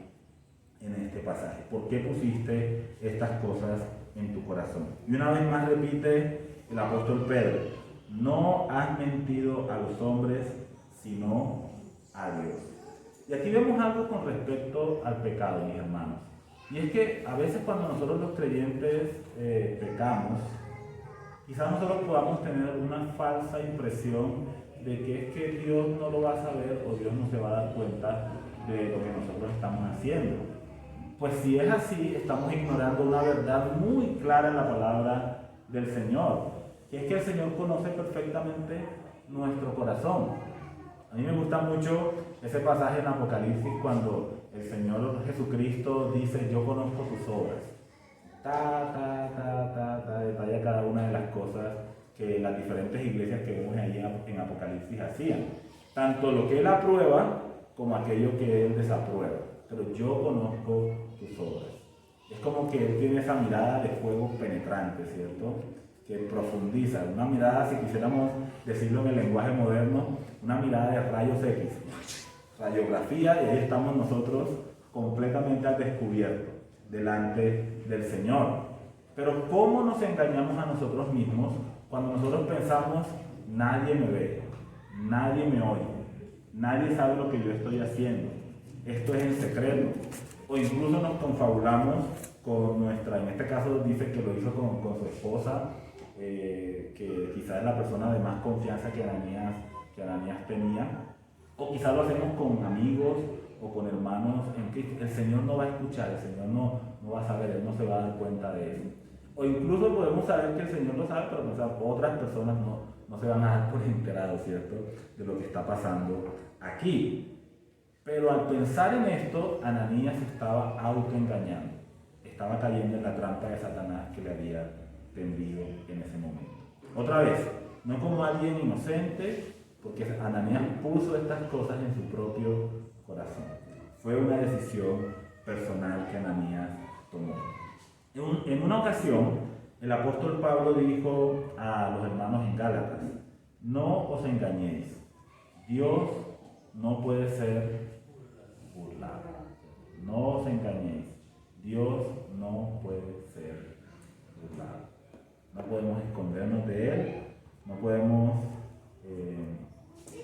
en este pasaje. ¿Por qué pusiste estas cosas en tu corazón? Y una vez más repite el apóstol Pedro, no has mentido a los hombres, sino a Dios. Y aquí vemos algo con respecto al pecado, mis hermanos. Y es que a veces cuando nosotros los creyentes pecamos, quizás nosotros podamos tener una falsa impresión de que es que Dios no lo va a saber o Dios no se va a dar cuenta de lo que nosotros estamos haciendo. Pues si es así, estamos ignorando una verdad muy clara en la palabra del Señor, que es que el Señor conoce perfectamente nuestro corazón. A mí me gusta mucho ese pasaje en Apocalipsis cuando el Señor Jesucristo dice, yo conozco tus obras. Detalla cada una de las cosas que las diferentes iglesias que vemos ahí en Apocalipsis hacían. Tanto lo que Él aprueba como aquello que Él desaprueba. Pero yo conozco tus obras. Es como que Él tiene esa mirada de fuego penetrante, ¿cierto? Que profundiza, una mirada, si quisiéramos decirlo en el lenguaje moderno, una mirada de rayos X, radiografía, y ahí estamos nosotros completamente al descubierto, delante del Señor. Pero ¿cómo nos engañamos a nosotros mismos cuando nosotros pensamos, nadie me ve, nadie me oye, nadie sabe lo que yo estoy haciendo, esto es en secreto? O incluso nos confabulamos con nuestra, en este caso dice que lo hizo con su esposa, que quizás es la persona de más confianza que Ananías tenía, o quizás lo hacemos con amigos o con hermanos en Cristo. El Señor no va a escuchar, el Señor no va a saber, Él no se va a dar cuenta de eso. O incluso podemos saber que el Señor lo sabe, pero otras personas no se van a dar por enterados, ¿cierto?, de lo que está pasando aquí. Pero al pensar en esto, Ananías estaba autoengañando, estaba cayendo en la trampa de Satanás que le había tendido en ese momento. Otra vez, no como alguien inocente, porque Ananías puso estas cosas en su propio corazón. Fue una decisión personal que Ananías tomó. En una ocasión, el apóstol Pablo dijo a los hermanos en Gálatas, no os engañéis, Dios no puede ser burlado. No os engañéis, Dios no puede ser burlado. No podemos escondernos de Él, no podemos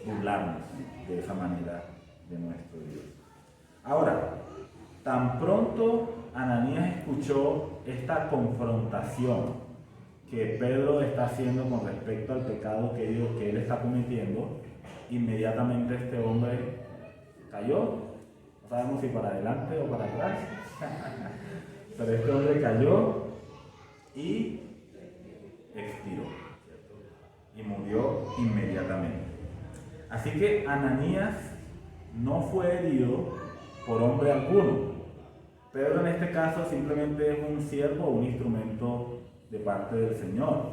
burlarnos de esa manera de nuestro Dios. Ahora, tan pronto Ananías escuchó esta confrontación que Pedro está haciendo con respecto al pecado que él está cometiendo, inmediatamente este hombre cayó. No sabemos si para adelante o para atrás, pero este hombre cayó y expiró y murió inmediatamente. Así que Ananías no fue herido por hombre alguno. Pedro en este caso simplemente es un siervo o un instrumento de parte del Señor.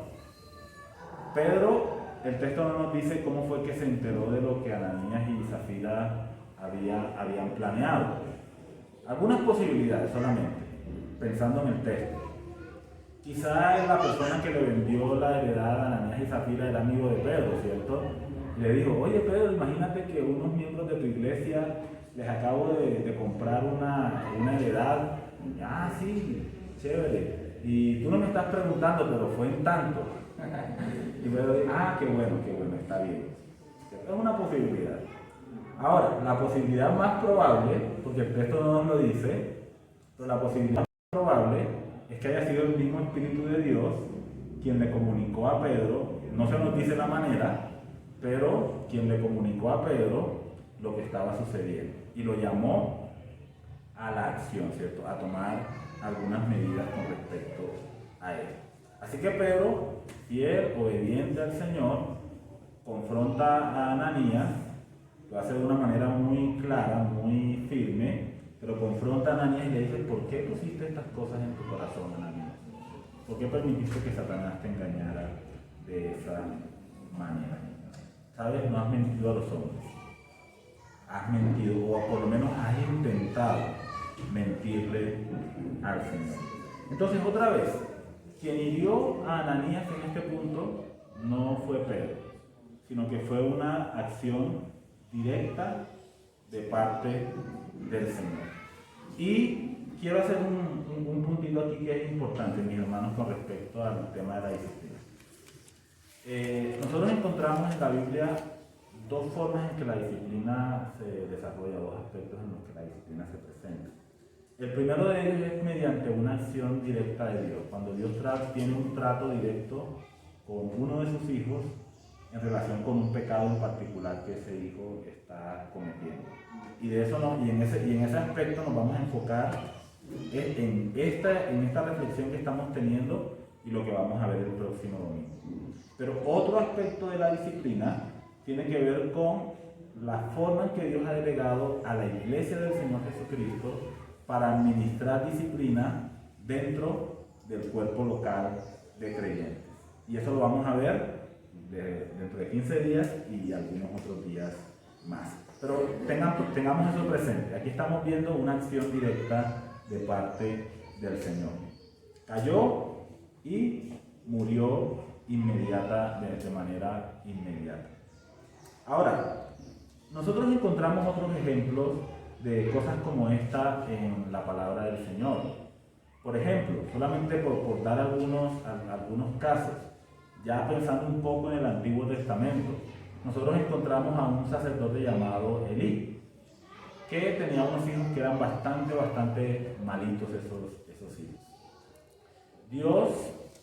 Pedro, el texto no nos dice cómo fue que se enteró de lo que Ananías y Zafira habían planeado. Algunas posibilidades solamente, pensando en el texto. Quizá la persona que le vendió la heredad a Ananías y Zafira era amigo de Pedro, ¿cierto? Le dijo, oye Pedro, imagínate que unos miembros de tu iglesia les acabo de comprar una heredad. Ah, sí, chévere. Y tú no me estás preguntando, pero fue en tanto. Y Pedro dice, ah, qué bueno, está bien. Es una posibilidad. Ahora, la posibilidad más probable, porque el texto no nos lo dice, pero la posibilidad más probable es que haya sido el mismo Espíritu de Dios quien le comunicó a Pedro, no se nos dice la manera, pero quien le comunicó a Pedro lo que estaba sucediendo y lo llamó a la acción, ¿cierto? A tomar algunas medidas con respecto a él. Así que Pedro, fiel, obediente al Señor, confronta a Ananías, lo hace de una manera muy clara, muy firme, pero confronta a Ananías y le dice, ¿por qué pusiste estas cosas en tu corazón, Ananías? ¿Por qué permitiste que Satanás te engañara de esa manera? ¿Sabes? No has mentido a los hombres. Has mentido, o por lo menos has intentado mentirle al Señor. Entonces, otra vez, quien hirió a Ananías en este punto no fue Pedro, sino que fue una acción directa de parte del Señor. Y quiero hacer un puntito aquí que es importante, mis hermanos, con respecto al tema de la disciplina. Nosotros encontramos en la Biblia dos formas en que la disciplina se desarrolla, dos aspectos en los que la disciplina se presenta. El primero de ellos es mediante una acción directa de Dios, cuando Dios tiene un trato directo con uno de sus hijos en relación con un pecado en particular que ese hijo está cometiendo. Y de eso en ese aspecto nos vamos a enfocar en esta reflexión que estamos teniendo y lo que vamos a ver el próximo domingo. Pero otro aspecto de la disciplina tiene que ver con la forma en que Dios ha delegado a la iglesia del Señor Jesucristo para administrar disciplina dentro del cuerpo local de creyentes. Y eso lo vamos a ver dentro de 15 días y algunos otros días más. Pero tengamos eso presente. Aquí estamos viendo una acción directa de parte del Señor. Cayó y murió de manera inmediata. Ahora, nosotros encontramos otros ejemplos de cosas como esta en la palabra del Señor. Por ejemplo, solamente por dar algunos casos, ya pensando un poco en el Antiguo Testamento, nosotros encontramos a un sacerdote llamado Elí, que tenía unos hijos que eran bastante malitos esos hijos. Dios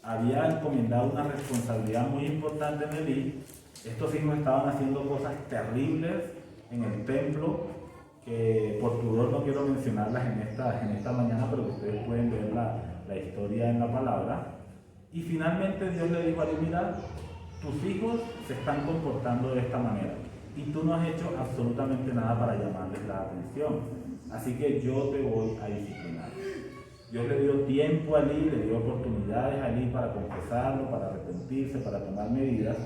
había encomendado una responsabilidad muy importante en Elí. Estos hijos estaban haciendo cosas terribles en el templo, que por pudor no quiero mencionarlas en esta mañana, pero ustedes pueden ver la historia en la palabra. Y finalmente Dios le dijo a Elí, mira, tus hijos se están comportando de esta manera y tú no has hecho absolutamente nada para llamarles la atención, así que yo te voy a disciplinar. Dios le dio tiempo a Elí, le dio oportunidades a Elí para confesarlo, para arrepentirse, para tomar medidas,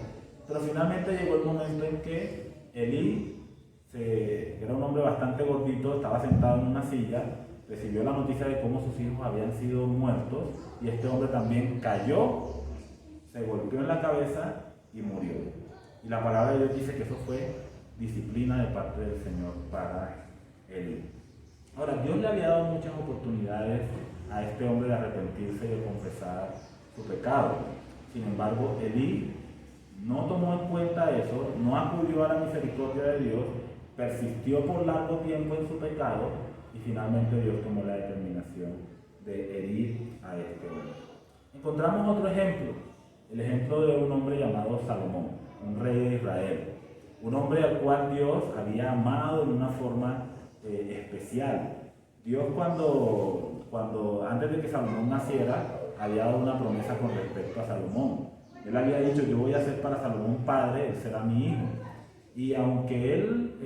pero finalmente llegó el momento en que Elí, que era un hombre bastante gordito, estaba sentado en una silla, recibió la noticia de cómo sus hijos habían sido muertos y este hombre también cayó, se golpeó en la cabeza y murió. Y la palabra de Dios dice que eso fue disciplina de parte del Señor para Elí. Ahora, Dios le había dado muchas oportunidades a este hombre de arrepentirse y de confesar su pecado. Sin embargo, Elí no tomó en cuenta eso, no acudió a la misericordia de Dios, persistió por largo tiempo en su pecado y finalmente Dios tomó la determinación de herir a este hombre. Encontramos otro ejemplo, el ejemplo de un hombre llamado Salomón, un rey de Israel, un hombre al cual Dios había amado en una forma especial. Dios cuando antes de que Salomón naciera, había dado una promesa con respecto a Salomón. Él había dicho, yo voy a ser para Salomón padre, él será mi hijo. Y aunque él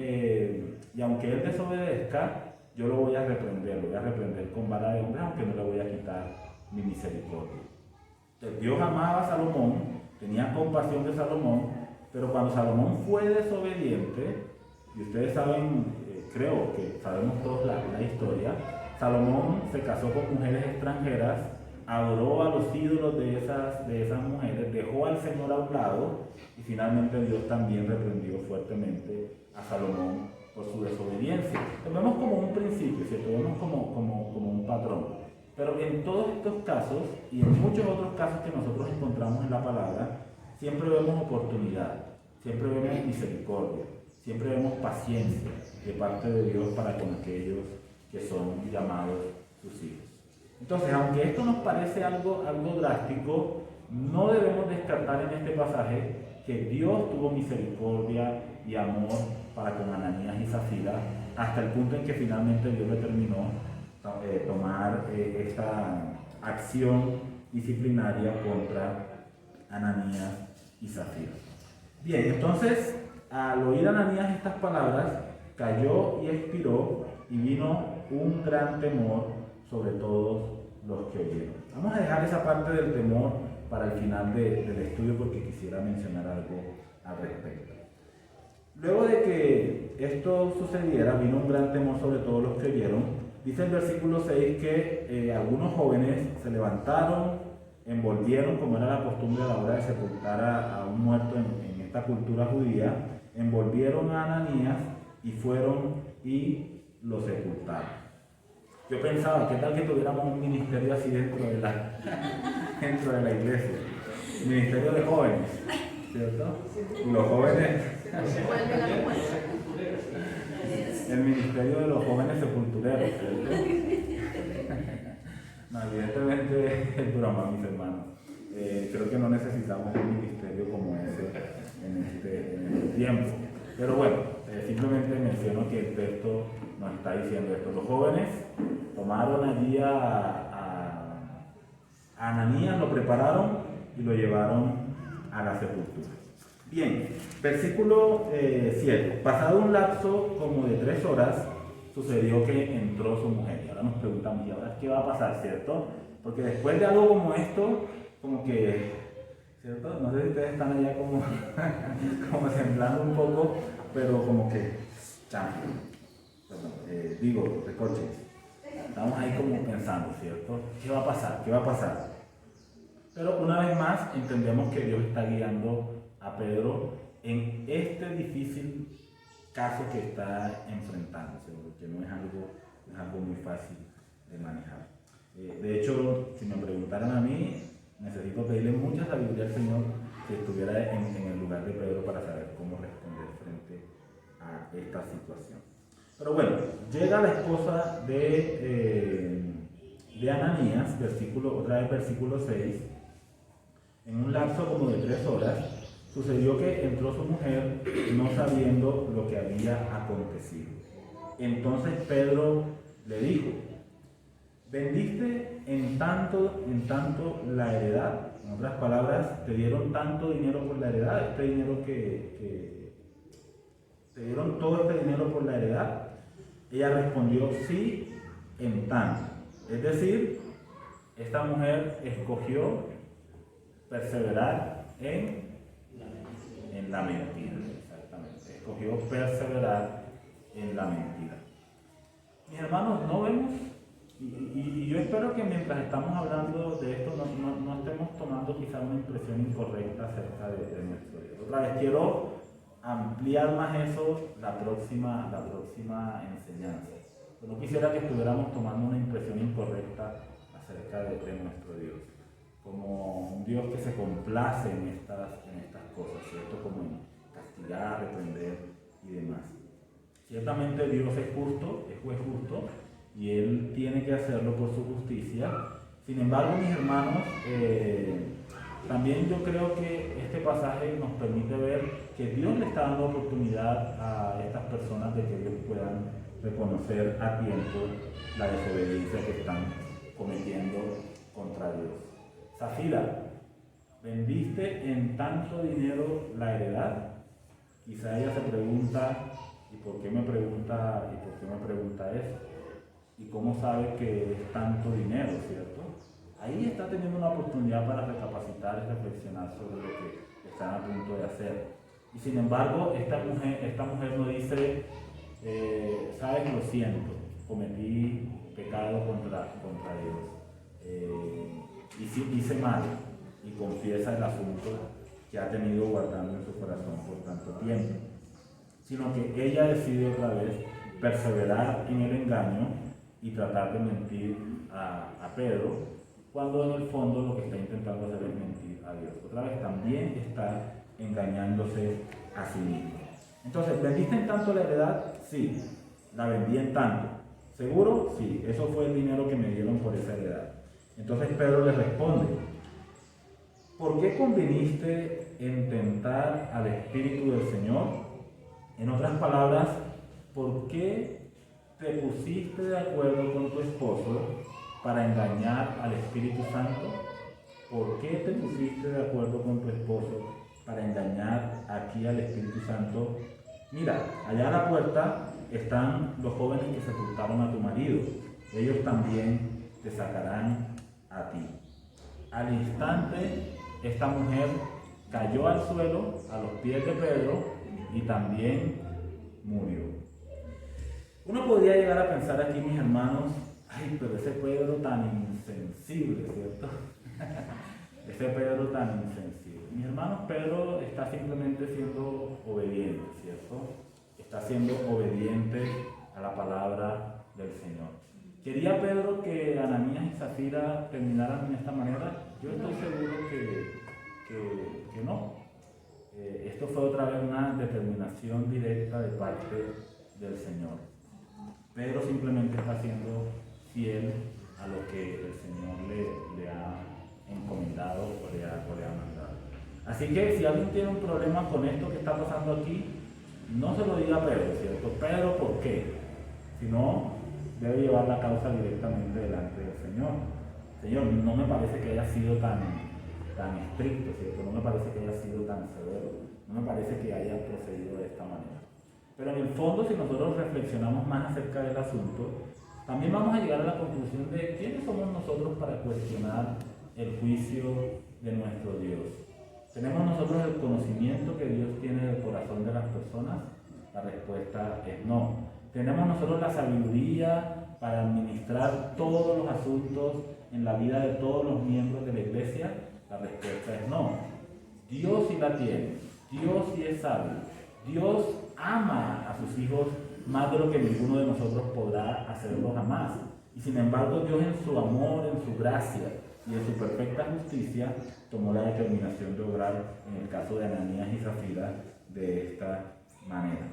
desobedezca, yo lo voy a reprender con vara de hombre, aunque no le voy a quitar mi misericordia. Entonces, Dios amaba a Salomón, tenía compasión de Salomón, pero cuando Salomón fue desobediente, y ustedes saben, creo que sabemos todos la historia, Salomón se casó con mujeres extranjeras, adoró a los ídolos de esas mujeres, dejó al Señor a un lado y finalmente Dios también reprendió fuertemente a Salomón por su desobediencia. Lo vemos como un principio, ¿cierto? Lo vemos como un patrón. Pero en todos estos casos y en muchos otros casos que nosotros encontramos en la palabra, siempre vemos oportunidad, siempre vemos misericordia, siempre vemos paciencia de parte de Dios para con aquellos que son llamados sus hijos. Entonces, aunque esto nos parece algo drástico, no debemos descartar en este pasaje que Dios tuvo misericordia y amor para con Ananías y Zafira, hasta el punto en que finalmente Dios determinó tomar esta acción disciplinaria contra Ananías y Zafira. Bien, entonces, al oír Ananías estas palabras, cayó y expiró, y vino un gran temor sobre todos los que oyeron. Vamos a dejar esa parte del temor para el final del estudio porque quisiera mencionar algo al respecto. Luego de que esto sucediera, vino un gran temor sobre todos los que oyeron. Dice el versículo 6 que algunos jóvenes se levantaron, envolvieron, como era la costumbre a la hora de sepultar a un muerto en esta cultura judía, envolvieron a Ananías y fueron y lo sepultaron. Yo pensaba, ¿qué tal que tuviéramos un ministerio así dentro de la iglesia? El ministerio de jóvenes, ¿cierto? Y los jóvenes... El ministerio de los jóvenes sepultureros, ¿cierto? No, evidentemente es broma, mis hermanos. Creo que no necesitamos un ministerio como ese en este tiempo. Pero bueno, simplemente menciono que el texto nos está diciendo esto. Los jóvenes tomaron allí a Ananías, lo prepararon y lo llevaron a la sepultura. Bien, versículo 7. Pasado un lapso como de 3 horas, sucedió que entró su mujer. Y ahora nos preguntamos, ¿y ahora qué va a pasar, cierto? Porque después de algo como esto, como que, ¿cierto? No sé si ustedes están allá como temblando un poco, pero como que, recorches. Estamos ahí como pensando, ¿cierto? ¿Qué va a pasar? ¿Qué va a pasar? Pero una vez más entendemos que Dios está guiando a Pedro en este difícil caso que está enfrentándose, porque no es algo muy fácil de manejar. De hecho, si me preguntaran a mí, necesito pedirle mucha sabiduría al Señor que estuviera en el lugar de Pedro para saber cómo responder frente a esta situación. Pero bueno, llega la esposa de Ananías, otra vez versículo 6, en un lapso como de 3 horas, sucedió que entró su mujer no sabiendo lo que había acontecido. Entonces Pedro le dijo, ¿vendiste en tanto la heredad? En otras palabras, ¿te dieron tanto dinero por la heredad? ¿Te dieron todo este dinero por la heredad? Ella respondió, sí, en tanto. Es decir, esta mujer escogió perseverar en la mentira. Exactamente. Escogió perseverar en la mentira. Mis hermanos, no vemos, y yo espero que mientras estamos hablando de esto no estemos tomando quizá una impresión incorrecta acerca de nuestro Dios. Otra vez quiero ampliar más eso la próxima enseñanza. Yo no quisiera que estuviéramos tomando una impresión incorrecta acerca de nuestro Dios, como un Dios que se complace en estas cosas, ¿cierto? Como en castigar, reprender y demás. Ciertamente Dios es justo, es juez justo, y Él tiene que hacerlo por su justicia. Sin embargo, mis hermanos, también yo creo que este pasaje nos permite ver que Dios le está dando oportunidad a estas personas de que ellos puedan reconocer a tiempo la desobediencia que están cometiendo contra Dios. Zafira, ¿vendiste en tanto dinero la heredad? Quizá ella se pregunta, ¿y por qué me pregunta eso? ¿Y cómo sabe que es tanto dinero, cierto? Ahí está teniendo una oportunidad para recapacitar y reflexionar sobre lo que están a punto de hacer. Y sin embargo, esta mujer no dice, sabes, lo siento, cometí pecado contra Dios. Hice mal, y confiesa el asunto que ha tenido guardando en su corazón por tanto tiempo. Sino que ella decide otra vez perseverar en el engaño y tratar de mentir a Pedro, cuando en el fondo lo que está intentando hacer es mentir a Dios. Otra vez también está engañándose a sí mismo. Entonces, ¿vendiste en tanto la heredad? Sí, la vendí en tanto. ¿Seguro? Sí, eso fue el dinero que me dieron por esa heredad. Entonces Pedro le responde, ¿por qué conviniste en tentar al Espíritu del Señor? En otras palabras, ¿por qué te pusiste de acuerdo con tu esposo para engañar al Espíritu Santo? ¿Por qué te pusiste de acuerdo con tu esposo para engañar aquí al Espíritu Santo? Mira, allá a la puerta están los jóvenes que sepultaron a tu marido. Ellos también te sacarán a ti. Al instante, esta mujer cayó al suelo a los pies de Pedro y también murió. Uno podría llegar a pensar aquí, mis hermanos, ay, pero ese Pedro tan insensible, ¿cierto? Ese Pedro tan insensible. Mis hermanos, Pedro está simplemente siendo obediente, ¿cierto? Está siendo obediente a la palabra del Señor. ¿Quería Pedro que Ananías y Zafira terminaran de esta manera? Yo estoy seguro que no. Esto fue otra vez una determinación directa de parte del Señor. Pedro simplemente está siendo fiel a lo que el Señor le ha encomendado o le ha mandado. Así que si alguien tiene un problema con esto que está pasando aquí, no se lo diga a Pedro, ¿cierto? Pedro, ¿por qué? Si no, debe llevar la causa directamente delante del Señor. Señor, no me parece que haya sido tan estricto, ¿cierto? No me parece que haya sido tan severo, no me parece que haya procedido de esta manera. Pero en el fondo, si nosotros reflexionamos más acerca del asunto, también vamos a llegar a la conclusión de quiénes somos nosotros para cuestionar el juicio de nuestro Dios. ¿Tenemos nosotros el conocimiento que Dios tiene del corazón de las personas? La respuesta es no. ¿Tenemos nosotros la sabiduría para administrar todos los asuntos en la vida de todos los miembros de la iglesia? La respuesta es no. Dios sí la tiene. Dios sí es sabio. Dios ama a sus hijos más de lo que ninguno de nosotros podrá hacerlo jamás. Y sin embargo, Dios en su amor, en su gracia y en su perfecta justicia tomó la determinación de obrar en el caso de Ananías y Zafira de esta manera.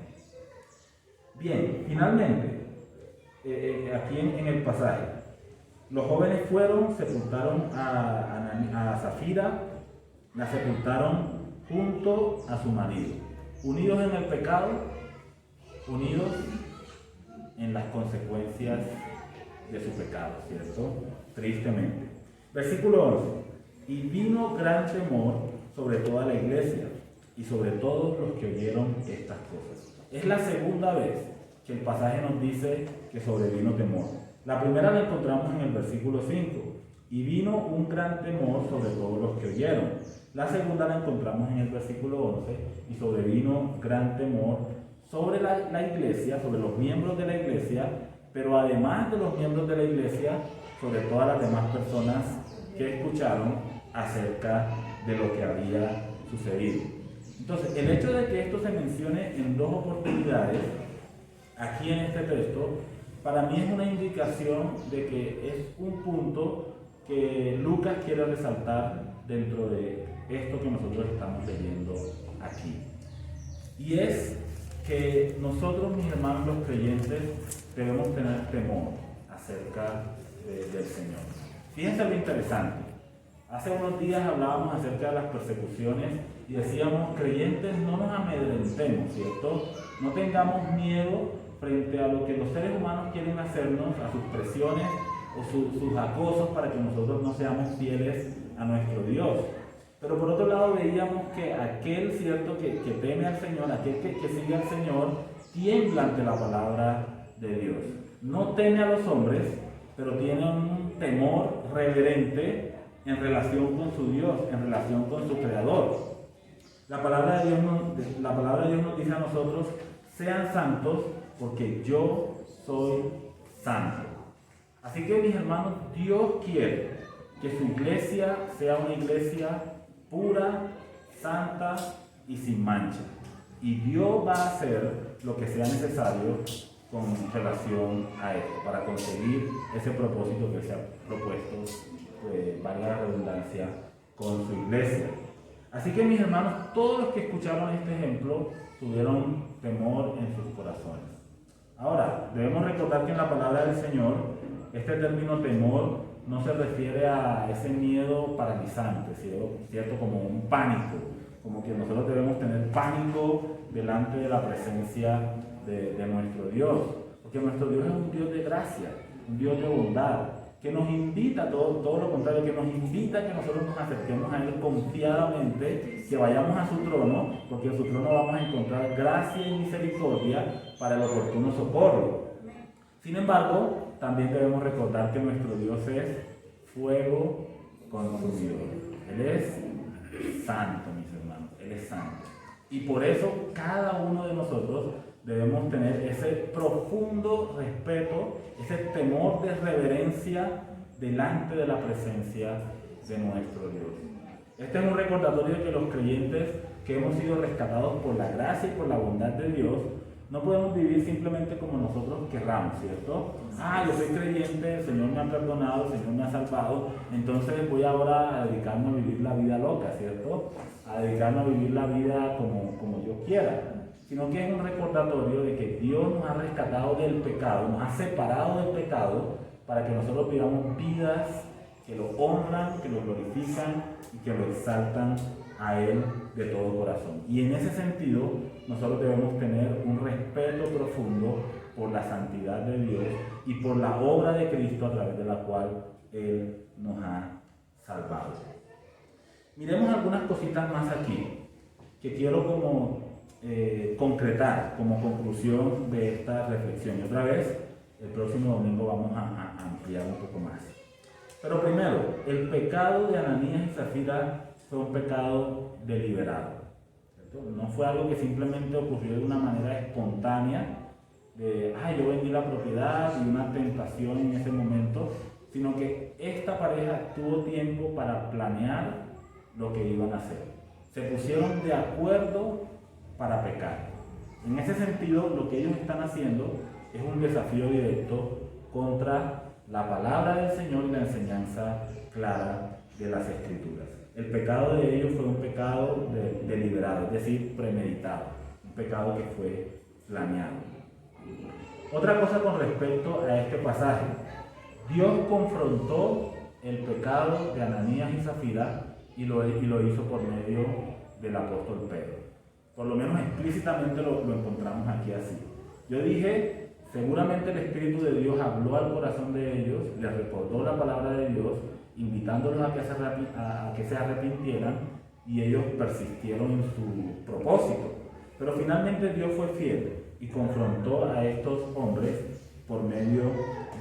Bien, finalmente, aquí en el pasaje, los jóvenes fueron, sepultaron a Zafira, la sepultaron junto a su marido, unidos en el pecado, unidos en las consecuencias de su pecado, ¿cierto? Tristemente. Versículo 11. Y vino gran temor sobre toda la iglesia y sobre todos los que oyeron estas cosas. Es la segunda vez que el pasaje nos dice que sobrevino temor. La primera la encontramos en el versículo 5. Y vino un gran temor sobre todos los que oyeron. La segunda la encontramos en el versículo 11. Y sobrevino gran temor sobre la iglesia, sobre los miembros de la iglesia, pero además de los miembros de la iglesia, sobre todas las demás personas que escucharon acerca de lo que había sucedido. Entonces, el hecho de que esto se mencione en dos oportunidades, aquí en este texto, para mí es una indicación de que es un punto que Lucas quiere resaltar dentro de esto que nosotros estamos leyendo Y es que nosotros, mis hermanos, los creyentes, debemos tener temor acerca del Señor. Fíjense lo interesante. Hace unos días hablábamos acerca de las persecuciones y decíamos, creyentes, no nos amedrentemos, ¿cierto? No tengamos miedo frente a lo que los seres humanos quieren hacernos, a sus presiones o sus acosos para que nosotros no seamos fieles a nuestro Dios. Pero por otro lado veíamos que aquel, ¿cierto?, que teme al Señor, aquel que sigue al Señor, tiembla ante la palabra de Dios. No teme a los hombres, pero tiene un temor reverente en relación con su Dios, en relación con su Creador. La palabra de Dios nos dice a nosotros, sean santos porque yo soy santo. Así que, mis hermanos, Dios quiere que su iglesia sea una iglesia pura, santa y sin mancha. Y Dios va a hacer lo que sea necesario con relación a esto, para conseguir ese propósito que se ha propuesto, valga la redundancia, con su iglesia. Así que, mis hermanos, todos los que escucharon este ejemplo tuvieron temor en sus corazones. Ahora, debemos recordar que en la palabra del Señor, este término temor no se refiere a ese miedo paralizante, ¿cierto? Como un pánico, como que nosotros debemos tener pánico delante de la presencia de nuestro Dios, porque nuestro Dios es un Dios de gracia, un Dios de bondad, que nos invita, todo lo contrario, que nos invita a que nosotros nos acerquemos a Él confiadamente, que vayamos a su trono, porque en su trono vamos a encontrar gracia y misericordia para el oportuno socorro. Sin embargo, también debemos recordar que nuestro Dios es fuego consumidor. Él es santo, mis hermanos, Él es santo. Y por eso cada uno de nosotros debemos tener ese profundo respeto, ese temor de reverencia delante de la presencia de nuestro Dios. Este es un recordatorio de que los creyentes que hemos sido rescatados por la gracia y por la bondad de Dios, no podemos vivir simplemente como nosotros querramos, ¿cierto? Yo soy creyente, el Señor me ha perdonado, el Señor me ha salvado, entonces voy ahora a dedicarme a vivir la vida loca, ¿cierto? A dedicarme a vivir la vida como yo quiera. Sino que es un recordatorio de que Dios nos ha rescatado del pecado, nos ha separado del pecado para que nosotros vivamos vidas que lo honran, que lo glorifican y que lo exaltan a Él de todo corazón. Y en ese sentido, nosotros debemos tener un respeto profundo por la santidad de Dios y por la obra de Cristo a través de la cual Él nos ha salvado. Miremos algunas cositas más aquí que quiero concretar como conclusión de esta reflexión. Y otra vez, el próximo domingo vamos a ampliar un poco más. Pero primero, el pecado de Ananías y Zafira fue un pecado deliberado, ¿cierto? No fue algo que simplemente ocurrió de una manera espontánea, yo vendí la propiedad y una tentación en ese momento, sino que esta pareja tuvo tiempo para planear lo que iban a hacer. Se pusieron de acuerdo para pecar. En ese sentido, lo que ellos están haciendo es un desafío directo contra la palabra del Señor y la enseñanza clara de las Escrituras. El pecado de ellos fue un pecado deliberado, es decir, premeditado, un pecado que fue planeado. Otra cosa con respecto a este pasaje, Dios confrontó el pecado de Ananías y Zafira y lo hizo por medio del apóstol Pedro. Por lo menos explícitamente lo encontramos aquí así. Yo dije, seguramente el Espíritu de Dios habló al corazón de ellos, les recordó la palabra de Dios, invitándolos a que se arrepintieran, y ellos persistieron en su propósito. Pero finalmente Dios fue fiel y confrontó a estos hombres por medio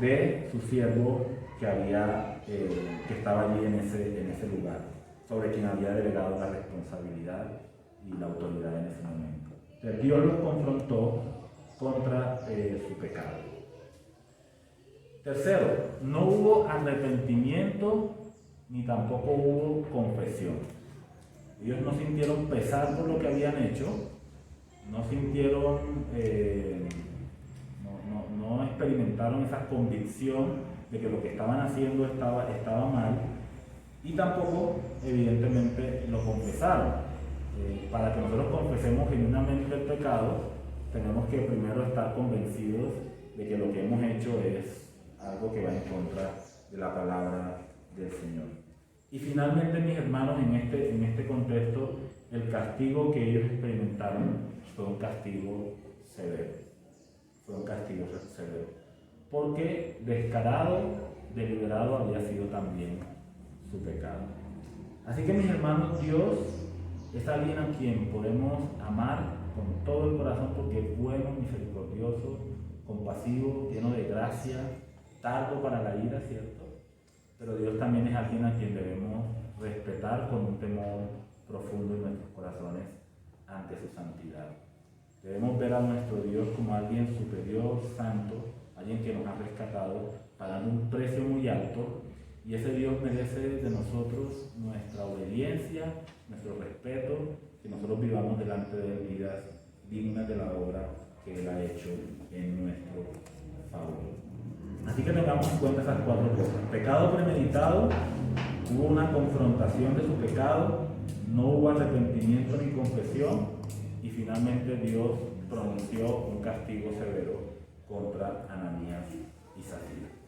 de su siervo que estaba allí en ese lugar, sobre quien había delegado la responsabilidad y la autoridad en ese momento. Entonces, Dios los confrontó contra su pecado. Tercero, no hubo arrepentimiento ni tampoco hubo confesión. Ellos no sintieron pesar por lo que habían hecho, no sintieron, no experimentaron esa convicción de que lo que estaban haciendo estaba mal, y tampoco, evidentemente, lo confesaron. para que nosotros confesemos genuinamente el pecado, tenemos que primero estar convencidos de que lo que hemos hecho es algo que va en contra de la palabra del Señor. Y finalmente, mis hermanos, en este contexto, el castigo que ellos experimentaron fue un castigo severo. Fue un castigo severo. Porque descarado, deliberado había sido también su pecado. Así que, mis hermanos, Dios es alguien a quien podemos amar con todo el corazón porque es bueno, misericordioso, compasivo, lleno de gracia, tardo para la ira, ¿cierto? Pero Dios también es alguien a quien debemos respetar con un temor profundo en nuestros corazones ante su santidad. Debemos ver a nuestro Dios como alguien superior, santo, alguien que nos ha rescatado, pagando un precio muy alto, y ese Dios merece de nosotros nuestra obediencia, nuestro respeto, que nosotros vivamos delante de él vidas dignas de la obra que él ha hecho en nuestro favor. Así que tengamos en cuenta esas cuatro cosas. Pecado premeditado, hubo una confrontación de su pecado, no hubo arrepentimiento ni confesión, y finalmente Dios pronunció un castigo severo contra Ananías y Zafira.